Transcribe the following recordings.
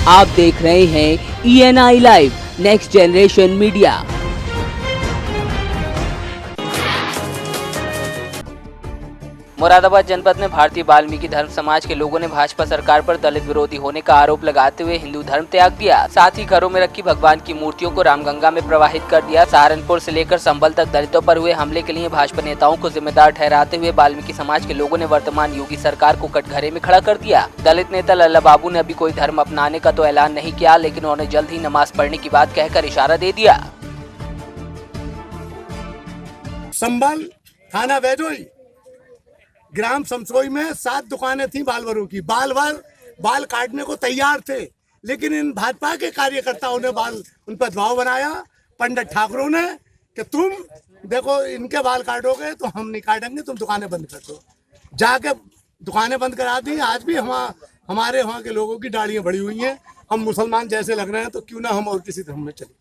आप देख रहे हैं ENI live next generation media. Moradabad जनपद में भारतीय वाल्मीकि धर्म समाज के लोगों ने भाजपा सरकार पर दलित विरोधी होने का आरोप लगाते हुए हिंदू धर्म त्याग दिया। साथ ही घरों में रखी भगवान की मूर्तियों को रामगंगा में प्रवाहित कर दिया। सहारनपुर से लेकर संभल तक दलितों पर हुए हमले के लिए भाजपा नेताओं को जिम्मेदार ठहराते हुए वाल्मीकि समाज के लोगों ने वर्तमान योगी सरकार को कटघरे में खड़ा कर दिया। दलित नेता लल्ला बाबू ने अभी कोई धर्म अपनाने का तो ऐलान नहीं किया, लेकिन उन्होंने जल्द ही नमाज पढ़ने की बात कहकर इशारा दे दिया। संभल थाना वैदोई ग्राम समसोई में 7 दुकानें थी बालवरों की। बालवर बाल काटने को तैयार थे, लेकिन इन भाजपा के कार्यकर्ताओं ने उन पर दबाव बनाया। पंडित ठाकुरों ने कि तुम देखो इनके बाल काटोगे तो हम नहीं काटेंगे, तुम दुकानें बंद कर दो। जाके दुकानें बंद करा दी। आज भी हमारे वहाँ के लोगों की दाढ़ियां बढ़ी हुई हैं। हम मुसलमान जैसे लग रहे हैं तो क्यों ना हम और किसी धर्म में चले।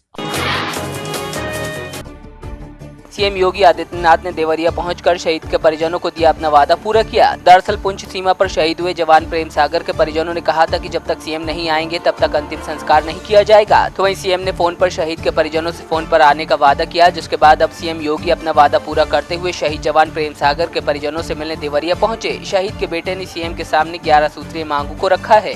सीएम योगी आदित्यनाथ ने देवरिया पहुंचकर शहीद के परिजनों को दिया अपना वादा पूरा किया। दरअसल पुंछ सीमा पर शहीद हुए जवान प्रेम सागर के परिजनों ने कहा था कि जब तक सीएम नहीं आएंगे तब तक अंतिम संस्कार नहीं किया जाएगा। तो वहीं सीएम ने फोन पर शहीद के परिजनों से फोन पर आने का वादा किया, जिसके बाद अब सीएम योगी अपना वादा पूरा करते हुए शहीद जवान प्रेम सागर के परिजनों से मिलने देवरिया पहुँचे। शहीद के बेटे ने सीएम के सामने 11 सूत्रीय मांगों को रखा है।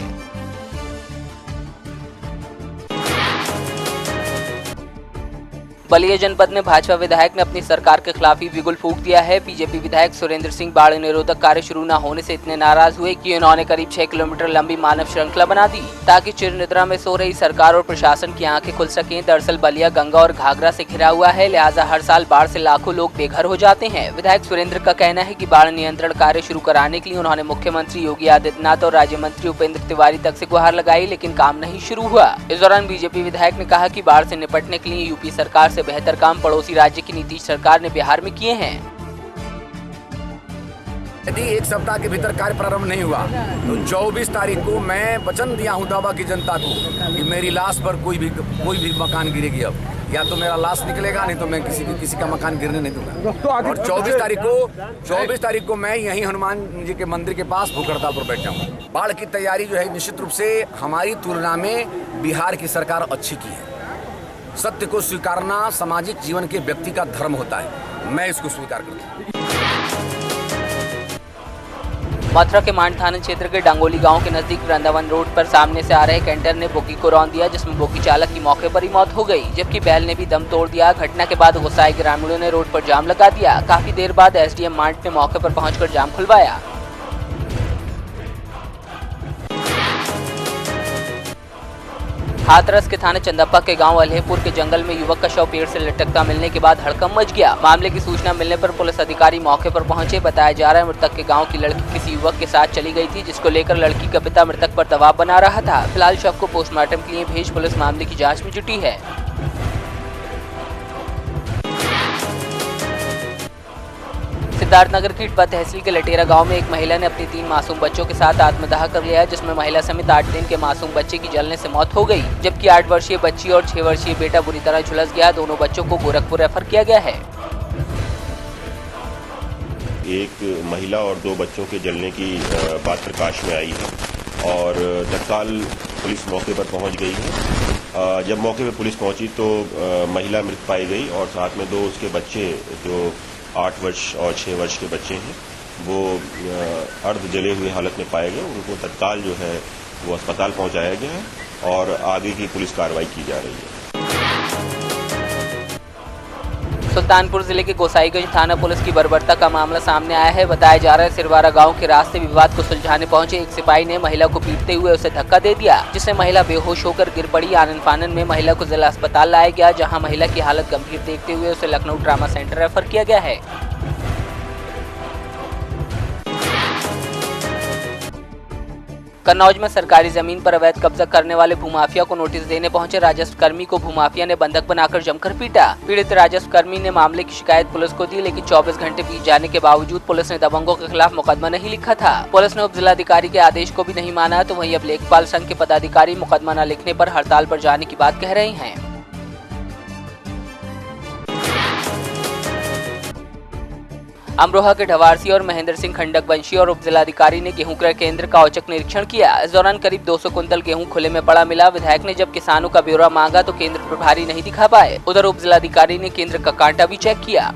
बलिया जनपद में भाजपा विधायक ने अपनी सरकार के खिलाफ ही बिगुल फूंक दिया है। बीजेपी विधायक सुरेंद्र सिंह बाढ़ निरोधक कार्य शुरू न होने से इतने नाराज हुए कि उन्होंने करीब 6 किलोमीटर लंबी मानव श्रृंखला बना दी, ताकि चिर निद्रा में सो रही सरकार और प्रशासन की आंखें खुल सकें। दरअसल बलिया गंगा और घाघरा से घिरा हुआ है, लिहाजा हर साल बाढ़ से लाखों लोग बेघर हो जाते हैं। विधायक सुरेंद्र का कहना है कि बाढ़ नियंत्रण कार्य शुरू कराने के लिए उन्होंने मुख्यमंत्री योगी आदित्यनाथ और राज्य मंत्री उपेंद्र तिवारी तक से गुहार लगाई, लेकिन काम नहीं शुरू हुआ। इस दौरान बीजेपी विधायक ने कहा कि बाढ़ से निपटने के लिए यूपी सरकार से बेहतर काम पड़ोसी राज्य की नीतीश सरकार ने बिहार में किए हैं। यदि 1 सप्ताह के भीतर कार्य प्रारंभ नहीं हुआ तो 24 तारीख को मैं वचन दिया हूं दावा की जनता को कि मेरी लाश पर कोई भी मकान गिरेगी। अब या तो मेरा लाश निकलेगा, नहीं तो मैं किसी का मकान गिरने नहीं दूंगा। और 24 तारीख को मैं यहीं हनुमान जी के मंदिर के पास भूख हड़ताल पर बैठ जाऊंगा। बाढ़ की तैयारी जो है निश्चित रूप से हमारी तुलना में बिहार की सरकार अच्छी की है। सत्य को स्वीकारना सामाजिक जीवन के व्यक्ति का धर्म होता है, मैं इसको स्वीकार करता हूँ। मथुरा के मांड थाना क्षेत्र के डांगोली गांव के नजदीक वृंदावन रोड पर सामने से आ रहे कैंटर ने बोगी को रौंद दिया, जिसमें बोगी चालक की मौके पर ही मौत हो गई, जबकि बैल ने भी दम तोड़ दिया। घटना के बाद गुस्साए ग्रामीणों ने रोड पर जाम लगा दिया। काफी देर बाद एसडीएम मांड ने मौके पर पहुंचकर जाम खुलवाया। हाथरस के थाना चंदप्पा के गांव अल्हेपुर के जंगल में युवक का शव पेड़ से लटकता मिलने के बाद हड़कंप मच गया। मामले की सूचना मिलने पर पुलिस अधिकारी मौके पर पहुंचे। बताया जा रहा है मृतक के गांव की लड़की किसी युवक के साथ चली गई थी, जिसको लेकर लड़की का पिता मृतक पर दबाव बना रहा था। फिलहाल शव को पोस्टमार्टम के लिए भेज पुलिस मामले की जाँच में जुटी है। सिद्धार्थनगर की इटवा तहसील के लटेरा गांव में एक महिला ने अपनी 3 मासूम बच्चों के साथ आत्मदाह कर लिया, जिसमें महिला समेत 8 दिन के मासूम बच्चे की जलने से मौत हो गई, जबकि 8 वर्षीय बच्ची और 6 वर्षीय बेटा बुरी तरह झुलस गया। दोनों बच्चों को गोरखपुर रेफर किया गया है। एक महिला और 2 बच्चों के जलने की बात प्रकाश में आई है और तत्काल पुलिस मौके पर पहुंच गई है। जब मौके पर पुलिस पहुंची तो महिला मृत पाई गई और साथ में 2 उसके बच्चे जो 8 वर्ष और 6 वर्ष के बच्चे हैं वो अर्ध जले हुए हालत में पाए गए। उनको तत्काल जो है वो अस्पताल पहुंचाया गया है और आगे की पुलिस कार्रवाई की जा रही है। सुल्तानपुर जिले के गोसाईगंज थाना पुलिस की बर्बरता का मामला सामने आया है। बताया जा रहा है सिरवारा गांव के रास्ते विवाद को सुलझाने पहुंचे एक सिपाही ने महिला को पीटते हुए उसे धक्का दे दिया, जिससे महिला बेहोश होकर गिर पड़ी। आनन फानन में महिला को जिला अस्पताल लाया गया, जहां महिला की हालत गंभीर देखते हुए उसे लखनऊ ट्रामा सेंटर रेफर किया गया है। कन्नौज में सरकारी जमीन पर अवैध कब्जा करने वाले भूमाफिया को नोटिस देने पहुंचे राजस्व कर्मी को भूमाफिया ने बंधक बनाकर जमकर पीटा। पीड़ित राजस्व कर्मी ने मामले की शिकायत पुलिस को दी, लेकिन 24 घंटे बीत जाने के बावजूद पुलिस ने दबंगों के खिलाफ मुकदमा नहीं लिखा था। पुलिस ने उप जिलाधिकारी के आदेश को भी नहीं माना, तो वहीं अब लेखपाल संघ के पदाधिकारी मुकदमा न लिखने पर हड़ताल पर जाने की बात कह रहे हैं। अमरोहा के ढवारसी और महेंद्र सिंह खंडकवंशी और उप जिलाधिकारी ने गेहूं क्रय केंद्र का औचक निरीक्षण किया। इस दौरान करीब 200 कुंतल गेहूं खुले में पड़ा मिला। विधायक ने जब किसानों का ब्यौरा मांगा तो केंद्र प्रभारी नहीं दिखा पाए। उधर उप जिलाधिकारी ने केंद्र का कांटा भी चेक किया।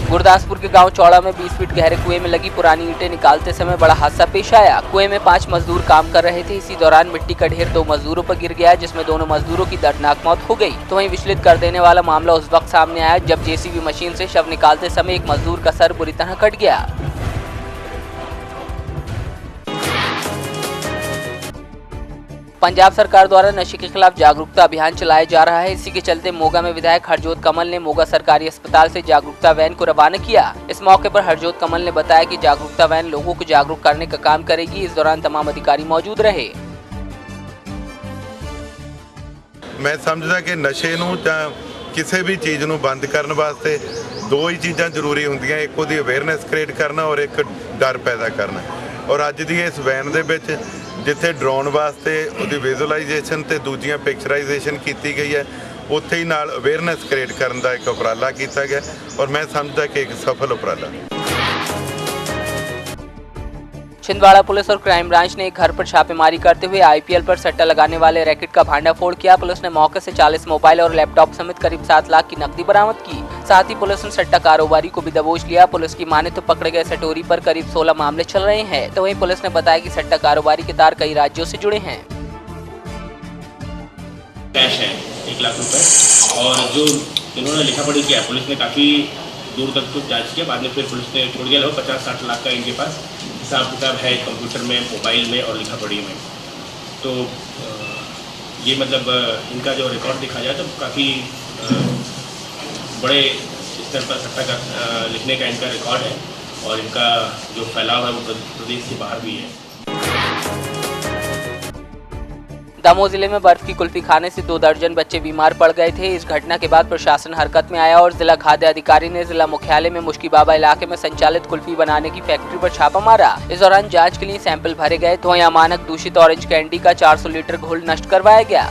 गुरदासपुर के गांव चौड़ा में 20 फीट गहरे कुएं में लगी पुरानी ईंटें निकालते समय बड़ा हादसा पेश आया। कुएं में 5 मजदूर काम कर रहे थे। इसी दौरान मिट्टी का ढेर 2 मजदूरों पर गिर गया, जिसमें दोनों मजदूरों की दर्दनाक मौत हो गई। तो वहीं विचलित कर देने वाला मामला उस वक्त सामने आया जब जेसीबी मशीन से शव निकालते समय एक मजदूर का सर बुरी तरह कट गया। पंजाब सरकार द्वारा नशे के खिलाफ जागरूकता अभियान चलाया जा रहा है। इसी के चलते मोगा में विधायक हरजोत कमल ने मोगा सरकारी अस्पताल से जागरूकता वैन को रवाना किया। इस मौके पर हरजोत कमल ने बताया कि जागरूकता वैन लोगों को जागरूक करने का काम करेगी। इस दौरान तमाम अधिकारी मौजूद रहे। मैं समझदा कि नशे नूं जां किसी भी चीज़ नूं बंद करने वास्ते 2 ही चीज़ां जरूरी होंदियां, एक उहदी अवेयरनेस क्रिएट करना और एक डर पैदा करना। और अज दी इस वैन दे विच जिथे ड्रोन वास्ते उहदी विजुअलाइजेशन ते दूजियां पिक्चराइजेशन की गई है, उत्थे ही नाल अवेयरनेस क्रिएट करने का एक उपराला किया गया और मैं समझदा कि एक सफल उपराला। छिंदवाड़ा पुलिस और क्राइम ब्रांच ने एक घर पर छापेमारी करते हुए आईपीएल पर सट्टा लगाने वाले रैकेट का भांडाफोड़ किया। पुलिस ने मौके से 40 मोबाइल और लैपटॉप समेत करीब 7 लाख की नकदी बरामद की। साथ ही पुलिस ने सट्टा कारोबारी को भी दबोच लिया। पुलिस की माने तो पकड़े गए सटोरी पर करीब 16 मामले चल रहे हैं। तो वहीं पुलिस ने बताया कि सट्टा कारोबारी के तार कई राज्यों से जुड़े हैं। कैश है 1 लाख रुपए और जो इन्होंने लिखा पढ़ी किया, पुलिस ने काफ़ी दूर तक तो जांच किया। बाद में फिर पुलिस ने छोड़ दिया। लगभग 50-60 लाख का इनके पास हिसाब किताब है कंप्यूटर में, मोबाइल में और लिखा पढ़ी में। तो ये मतलब इनका जो रिकॉर्ड देखा जाए तो काफ़ी बड़े स्तर पर सट्टा का लिखने का इनका रिकॉर्ड है और इनका जो फैलाव है वो प्रदेश के बाहर भी है। दमोह जिले में बर्फ की कुल्फी खाने से 2 दर्जन बच्चे बीमार पड़ गए थे। इस घटना के बाद प्रशासन हरकत में आया और जिला खाद्य अधिकारी ने जिला मुख्यालय में मुश्की बाबा इलाके में संचालित कुल्फी बनाने की फैक्ट्री पर छापा मारा। इस दौरान जांच के लिए सैंपल भरे गए तो यहाँ मानक दूषित ऑरेंज कैंडी का 400 लीटर घोल नष्ट करवाया गया।